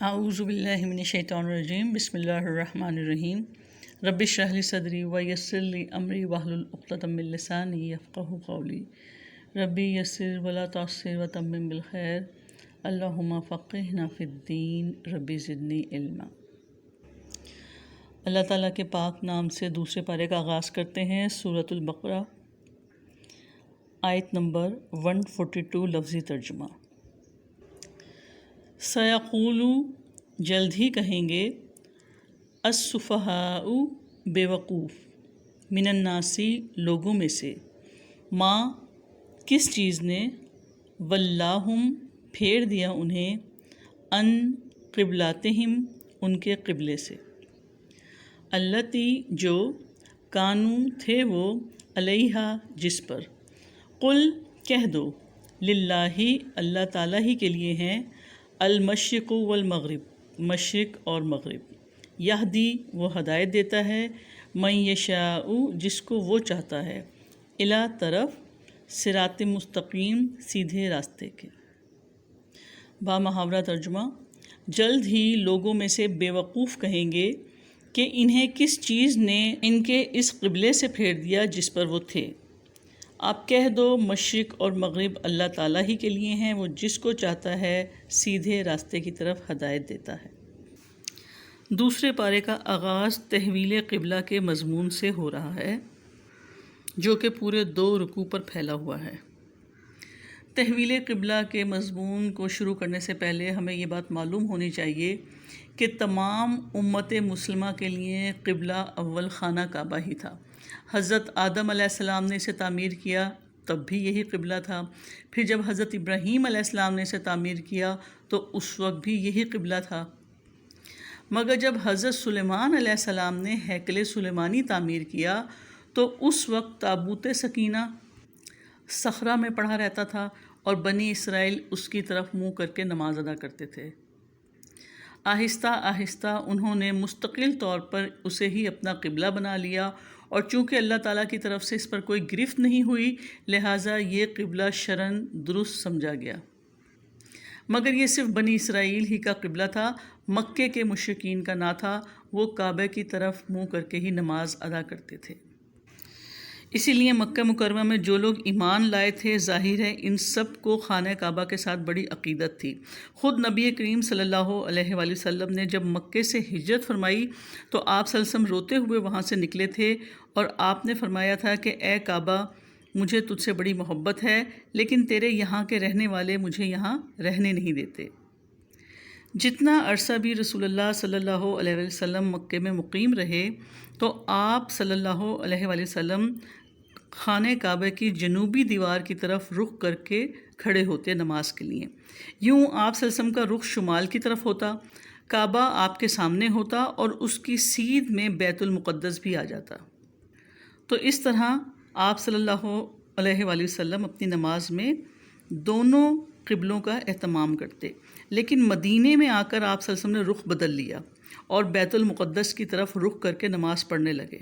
اعوذ باللہ من الشیطان الرجیم بسم اللہ الرحمن الرحیم رب اشرح لی صدری ویسر لی امری واحلل عقدۃ من لسانی یفقہوا قولی ربی یسر ولا تعسر وتمم بالخیر اللہم فقہنا فی الدین ربی زدنی علما۔ اللہ تعالیٰ کے پاک نام سے دوسرے پارے کا آغاز کرتے ہیں۔ سورۃ البقرہ آیت نمبر 142 لفظی ترجمہ۔ سیقولو جلد ہی کہیں گے، السفہاء بیوقوف، من الناسی لوگوں میں سے، ماں کس چیز نے، ولاہم پھیر دیا انہیں، ان قبلاتہم ان کے قبلے سے، التی جو، کانو تھے وہ، علیہا جس پر، قل کہہ دو، للہ اللہ تعالیٰ ہی کے لیے ہیں، المشرق والمغرب مشرق اور مغرب، یہدی وہ ہدایت دیتا ہے، من یشاء جس کو وہ چاہتا ہے، الی طرف، صراط مستقیم سیدھے راستے کے۔ با محاورہ ترجمہ۔ جلد ہی لوگوں میں سے بے وقوف کہیں گے کہ انہیں کس چیز نے ان کے اس قبلے سے پھیر دیا جس پر وہ تھے۔ آپ کہہ دو، مشرق اور مغرب اللہ تعالیٰ ہی کے لیے ہیں، وہ جس کو چاہتا ہے سیدھے راستے کی طرف ہدایت دیتا ہے۔ دوسرے پارے کا آغاز تحویل قبلہ کے مضمون سے ہو رہا ہے، جو کہ پورے 2 رکوع پر پھیلا ہوا ہے۔ تحویل قبلہ کے مضمون کو شروع کرنے سے پہلے ہمیں یہ بات معلوم ہونی چاہیے کہ تمام امت مسلمہ کے لیے قبلہ اول خانہ کعبہ ہی تھا۔ حضرت آدم علیہ السلام نے اسے تعمیر کیا تب بھی یہی قبلہ تھا، پھر جب حضرت ابراہیم علیہ السلام نے اسے تعمیر کیا تو اس وقت بھی یہی قبلہ تھا، مگر جب حضرت سلیمان علیہ السلام نے ہیکل سلیمانی تعمیر کیا تو اس وقت تابوت سکینہ صخرہ میں پڑھا رہتا تھا اور بنی اسرائیل اس کی طرف منہ کر کے نماز ادا کرتے تھے۔ آہستہ آہستہ انہوں نے مستقل طور پر اسے ہی اپنا قبلہ بنا لیا، اور چونکہ اللہ تعالیٰ کی طرف سے اس پر کوئی گرفت نہیں ہوئی لہٰذا یہ قبلہ شرعاً درست سمجھا گیا، مگر یہ صرف بنی اسرائیل ہی کا قبلہ تھا، مکے کے مشرکین کا نہ تھا، وہ کعبہ کی طرف منہ کر کے ہی نماز ادا کرتے تھے۔ اسی لیے مکہ مکرمہ میں جو لوگ ایمان لائے تھے، ظاہر ہے ان سب کو خانہ کعبہ کے ساتھ بڑی عقیدت تھی۔ خود نبی کریم صلی اللہ علیہ وآلہ وسلم نے جب مکے سے ہجرت فرمائی تو آپ صلی اللہ علیہ وسلم روتے ہوئے وہاں سے نکلے تھے، اور آپ نے فرمایا تھا کہ اے کعبہ، مجھے تجھ سے بڑی محبت ہے، لیکن تیرے یہاں کے رہنے والے مجھے یہاں رہنے نہیں دیتے۔ جتنا عرصہ بھی رسول اللہ صلی اللہ علیہ وسلم مکے میں مقیم رہے تو آپ صلی اللہ علیہ وآلہ وسلم خانہ کعبہ کی جنوبی دیوار کی طرف رخ کر کے کھڑے ہوتے نماز کے لیے۔ یوں آپ صلی اللہ علیہ وسلم کا رخ شمال کی طرف ہوتا، کعبہ آپ کے سامنے ہوتا اور اس کی سیدھ میں بیت المقدس بھی آ جاتا۔ تو اس طرح آپ صلی اللہ علیہ وآلہ وسلم اپنی نماز میں دونوں قبلوں کا اہتمام کرتے، لیکن مدینے میں آ کر آپ صلی اللہ علیہ وسلم نے رخ بدل لیا اور بیت المقدس کی طرف رخ کر کے نماز پڑھنے لگے،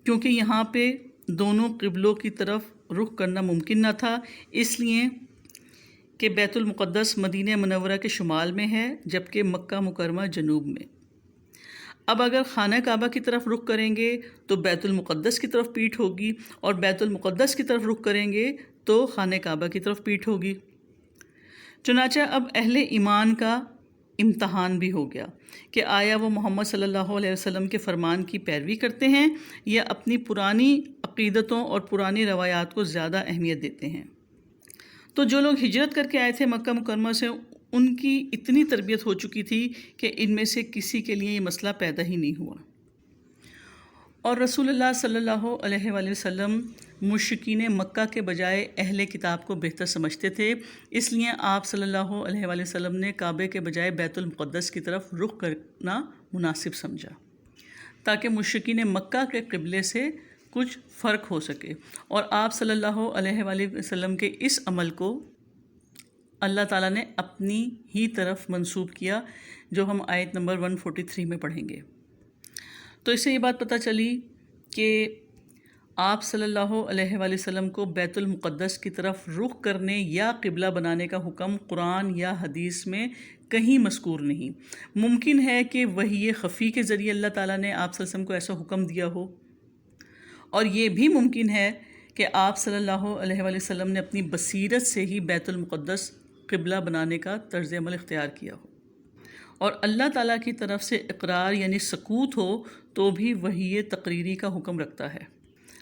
کیونکہ یہاں پہ دونوں قبلوں کی طرف رخ کرنا ممکن نہ تھا، اس لیے کہ بیت المقدس مدینہ منورہ کے شمال میں ہے جبکہ مکہ مکرمہ جنوب میں۔ اب اگر خانہ کعبہ کی طرف رخ کریں گے تو بیت المقدس کی طرف پیٹھ ہوگی، اور بیت المقدس کی طرف رخ کریں گے تو خانہ کعبہ کی طرف پیٹھ ہوگی۔ چنانچہ اب اہل ایمان کا امتحان بھی ہو گیا کہ آیا وہ محمد صلی اللہ علیہ وسلم کے فرمان کی پیروی کرتے ہیں یا اپنی پرانی عقیدتوں اور پرانی روایات کو زیادہ اہمیت دیتے ہیں۔ تو جو لوگ ہجرت کر کے آئے تھے مکہ مکرمہ سے، ان کی اتنی تربیت ہو چکی تھی کہ ان میں سے کسی کے لیے یہ مسئلہ پیدا ہی نہیں ہوا، اور رسول اللہ صلی اللہ علیہ وآلہ وسلم مشرکین مکہ کے بجائے اہل کتاب کو بہتر سمجھتے تھے، اس لیے آپ صلی اللہ علیہ وآلہ وسلم نے کعبے کے بجائے بیت المقدس کی طرف رخ کرنا مناسب سمجھا تاکہ مشرکین مکہ کے قبلے سے کچھ فرق ہو سکے، اور آپ صلی اللہ علیہ وآلہ وسلم کے اس عمل کو اللہ تعالیٰ نے اپنی ہی طرف منسوب کیا، جو ہم آیت نمبر 143 میں پڑھیں گے۔ تو اس سے یہ بات پتہ چلی کہ آپ صلی اللہ علیہ وآلہ وسلم کو بیت المقدس کی طرف رخ کرنے یا قبلہ بنانے کا حکم قرآن یا حدیث میں کہیں مذکور نہیں۔ ممکن ہے کہ وحی خفی کے ذریعے اللہ تعالیٰ نے آپ صلی اللہ علیہ وسلم کو ایسا حکم دیا ہو، اور یہ بھی ممکن ہے کہ آپ صلی اللہ علیہ وآلہ وسلم نے اپنی بصیرت سے ہی بیت المقدس قبلہ بنانے کا طرز عمل اختیار کیا ہو، اور اللہ تعالیٰ کی طرف سے اقرار یعنی سکوت ہو تو بھی وحی تقریری کا حکم رکھتا ہے۔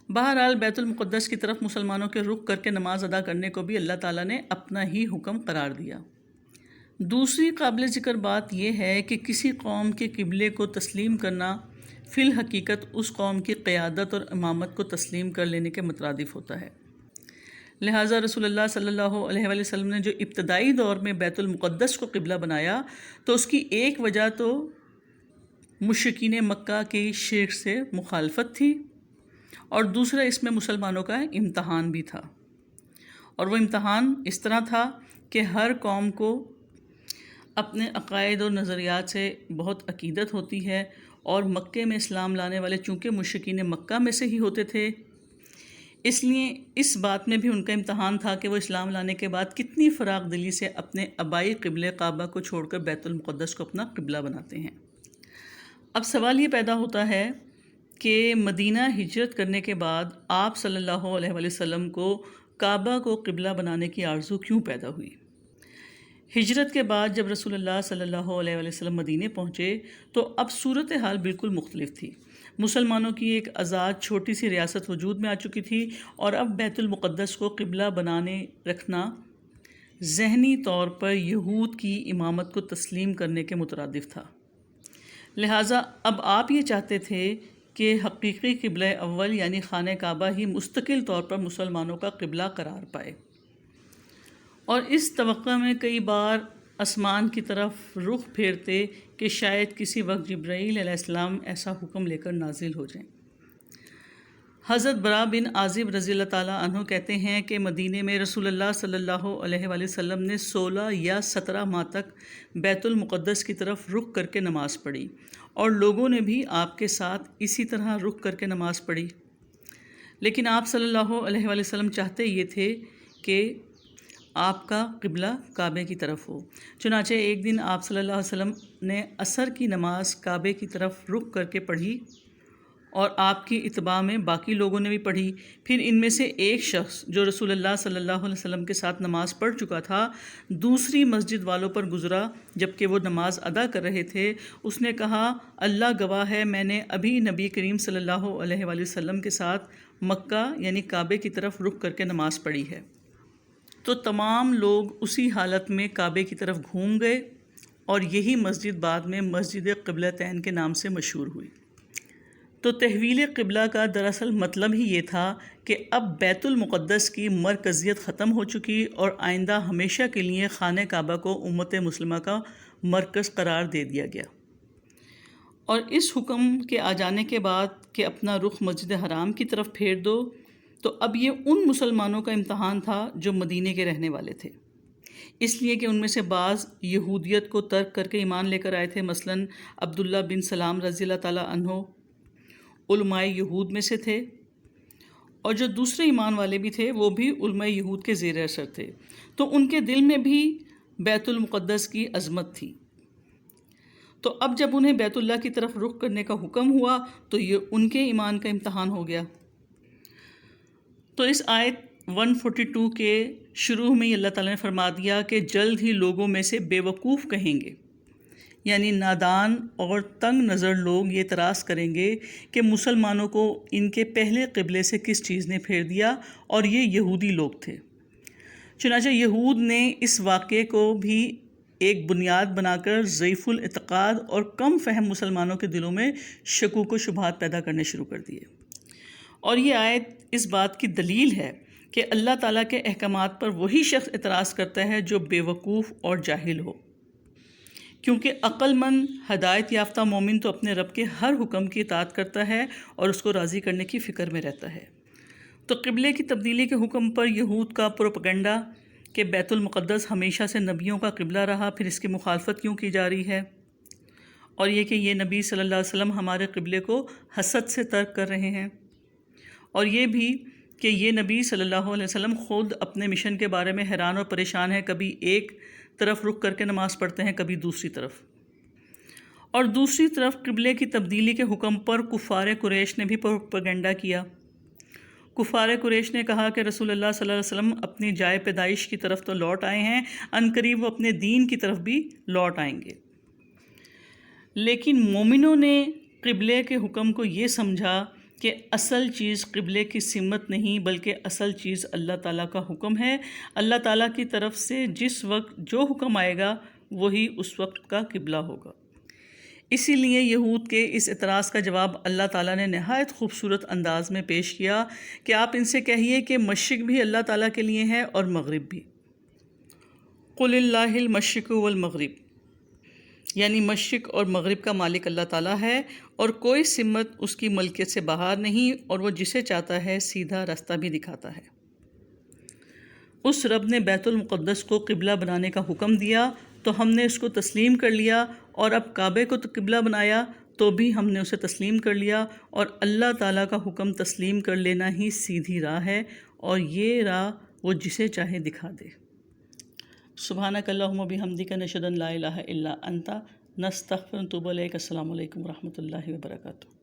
بہرحال بیت المقدس کی طرف مسلمانوں کے رخ کر کے نماز ادا کرنے کو بھی اللہ تعالیٰ نے اپنا ہی حکم قرار دیا۔ دوسری قابل ذکر بات یہ ہے کہ کسی قوم کے قبلے کو تسلیم کرنا فی الحقیقت اس قوم کی قیادت اور امامت کو تسلیم کر لینے کے مترادف ہوتا ہے۔ لہٰذا رسول اللہ صلی اللہ علیہ وآلہ وسلم نے جو ابتدائی دور میں بیت المقدس کو قبلہ بنایا تو اس کی ایک وجہ تو مشرکین مکہ کی شرک سے مخالفت تھی، اور دوسرا اس میں مسلمانوں کا امتحان بھی تھا، اور وہ امتحان اس طرح تھا کہ ہر قوم کو اپنے عقائد اور نظریات سے بہت عقیدت ہوتی ہے، اور مکے میں اسلام لانے والے چونکہ مشرکین مکہ میں سے ہی ہوتے تھے، اس لیے اس بات میں بھی ان کا امتحان تھا کہ وہ اسلام لانے کے بعد کتنی فراغ دلی سے اپنے آبائی قبلے کعبہ کو چھوڑ کر بیت المقدس کو اپنا قبلہ بناتے ہیں۔ اب سوال یہ پیدا ہوتا ہے کہ مدینہ ہجرت کرنے کے بعد آپ صلی اللہ علیہ وآلہ وسلم کو کعبہ کو قبلہ بنانے کی آرزو کیوں پیدا ہوئی؟ ہجرت کے بعد جب رسول اللہ صلی اللہ علیہ وآلہ وسلم مدینے پہنچے تو اب صورتحال بالکل مختلف تھی۔ مسلمانوں کی ایک آزاد چھوٹی سی ریاست وجود میں آ چکی تھی، اور اب بیت المقدس کو قبلہ بنانے رکھنا ذہنی طور پر یہود کی امامت کو تسلیم کرنے کے مترادف تھا۔ لہٰذا اب آپ یہ چاہتے تھے کہ حقیقی قبلہ اول یعنی خانہ کعبہ ہی مستقل طور پر مسلمانوں کا قبلہ قرار پائے، اور اس توقع میں کئی بار آسمان کی طرف رخ پھیرتے کہ شاید کسی وقت جبرائیل علیہ السلام ایسا حکم لے کر نازل ہو جائیں۔ حضرت برا بن عازب رضی اللہ تعالیٰ عنہ کہتے ہیں کہ مدینے میں رسول اللہ صلی اللہ علیہ وآلہ وسلم نے 16 یا 17 ماہ تک بیت المقدس کی طرف رخ کر کے نماز پڑھی، اور لوگوں نے بھی آپ کے ساتھ اسی طرح رخ کر کے نماز پڑھی، لیکن آپ صلی اللہ علیہ وآلہ وسلم چاہتے یہ تھے کہ آپ کا قبلہ کعبے کی طرف ہو۔ چنانچہ ایک دن آپ صلی اللہ علیہ وسلم نے عصر کی نماز کعبے کی طرف رخ کر کے پڑھی، اور آپ کی اتباع میں باقی لوگوں نے بھی پڑھی۔ پھر ان میں سے ایک شخص جو رسول اللہ صلی اللہ علیہ وسلم کے ساتھ نماز پڑھ چکا تھا دوسری مسجد والوں پر گزرا جبکہ وہ نماز ادا کر رہے تھے۔ اس نے کہا، اللہ گواہ ہے میں نے ابھی نبی کریم صلی اللہ علیہ وآلہ وسلم کے ساتھ مکہ یعنی کعبے کی طرف رخ کر کے نماز پڑھی ہے۔ تو تمام لوگ اسی حالت میں کعبے کی طرف گھوم گئے، اور یہی مسجد بعد میں مسجد قبلتین کے نام سے مشہور ہوئی۔ تو تحویل قبلہ کا دراصل مطلب ہی یہ تھا کہ اب بیت المقدس کی مرکزیت ختم ہو چکی، اور آئندہ ہمیشہ کے لیے خانہ کعبہ کو امت مسلمہ کا مرکز قرار دے دیا گیا۔ اور اس حکم کے آ جانے کے بعد کہ اپنا رخ مسجد حرام کی طرف پھیر دو، تو اب یہ ان مسلمانوں کا امتحان تھا جو مدینے کے رہنے والے تھے، اس لیے کہ ان میں سے بعض یہودیت کو ترک کر کے ایمان لے کر آئے تھے۔ مثلاً عبداللہ بن سلام رضی اللہ تعالیٰ عنہ علماء یہود میں سے تھے، اور جو دوسرے ایمان والے بھی تھے وہ بھی علماء یہود کے زیر اثر تھے، تو ان کے دل میں بھی بیت المقدس کی عظمت تھی۔ تو اب جب انہیں بیت اللہ کی طرف رخ کرنے کا حکم ہوا تو یہ ان کے ایمان کا امتحان ہو گیا۔ تو اس آیت 142 کے شروع میں اللہ تعالیٰ نے فرما دیا کہ جلد ہی لوگوں میں سے بے وقوف کہیں گے، یعنی نادان اور تنگ نظر لوگ یہ اعتراض کریں گے کہ مسلمانوں کو ان کے پہلے قبلے سے کس چیز نے پھیر دیا، اور یہ یہودی لوگ تھے۔ چنانچہ یہود نے اس واقعے کو بھی ایک بنیاد بنا کر ضعیف الاعتقاد اور کم فہم مسلمانوں کے دلوں میں شکوک و شبہات پیدا کرنے شروع کر دیے۔ اور یہ آیت اس بات کی دلیل ہے کہ اللہ تعالیٰ کے احکامات پر وہی شخص اعتراض کرتا ہے جو بے وقوف اور جاہل ہو، کیونکہ عقل مند ہدایت یافتہ مومن تو اپنے رب کے ہر حکم کی اطاعت کرتا ہے اور اس کو راضی کرنے کی فکر میں رہتا ہے۔ تو قبلے کی تبدیلی کے حکم پر یہود کا پروپیگنڈا کہ بیت المقدس ہمیشہ سے نبیوں کا قبلہ رہا، پھر اس کی مخالفت کیوں کی جا رہی ہے، اور یہ کہ یہ نبی صلی اللہ علیہ وسلم ہمارے قبلے کو حسد سے ترک کر رہے ہیں، اور یہ بھی کہ یہ نبی صلی اللہ علیہ وسلم خود اپنے مشن کے بارے میں حیران اور پریشان ہے، کبھی ایک طرف رخ کر کے نماز پڑھتے ہیں، کبھی دوسری طرف، اور دوسری طرف قبلے کی تبدیلی کے حکم پر کفار قریش نے بھی پروپیگنڈا کیا۔ کفار قریش نے کہا کہ رسول اللہ صلی اللہ علیہ وسلم اپنی جائے پیدائش کی طرف تو لوٹ آئے ہیں، عنقریب وہ اپنے دین کی طرف بھی لوٹ آئیں گے۔ لیکن مومنوں نے قبلے کے حکم کو یہ سمجھا کہ اصل چیز قبلے کی سمت نہیں، بلکہ اصل چیز اللہ تعالیٰ کا حکم ہے۔ اللہ تعالیٰ کی طرف سے جس وقت جو حکم آئے گا وہی اس وقت کا قبلہ ہوگا۔ اسی لیے یہود کے اس اعتراض کا جواب اللہ تعالیٰ نے نہایت خوبصورت انداز میں پیش کیا کہ آپ ان سے کہیے کہ مشرق بھی اللہ تعالیٰ کے لیے ہے اور مغرب بھی۔ قل اللہ المشرق والمغرب، یعنی مشرق اور مغرب کا مالک اللہ تعالیٰ ہے، اور کوئی سمت اس کی ملکیت سے باہر نہیں، اور وہ جسے چاہتا ہے سیدھا راستہ بھی دکھاتا ہے۔ اس رب نے بیت المقدس کو قبلہ بنانے کا حکم دیا تو ہم نے اس کو تسلیم کر لیا، اور اب کعبے کو قبلہ بنایا تو بھی ہم نے اسے تسلیم کر لیا، اور اللہ تعالیٰ کا حکم تسلیم کر لینا ہی سیدھی راہ ہے، اور یہ راہ وہ جسے چاہے دکھا دے۔ سبحانک اللہم بحمدک، نشہد ان لا الہ الا انت، نستغفرک ونتوب الیک۔ السلام علیکم ورحمۃ اللہ وبرکاتہ۔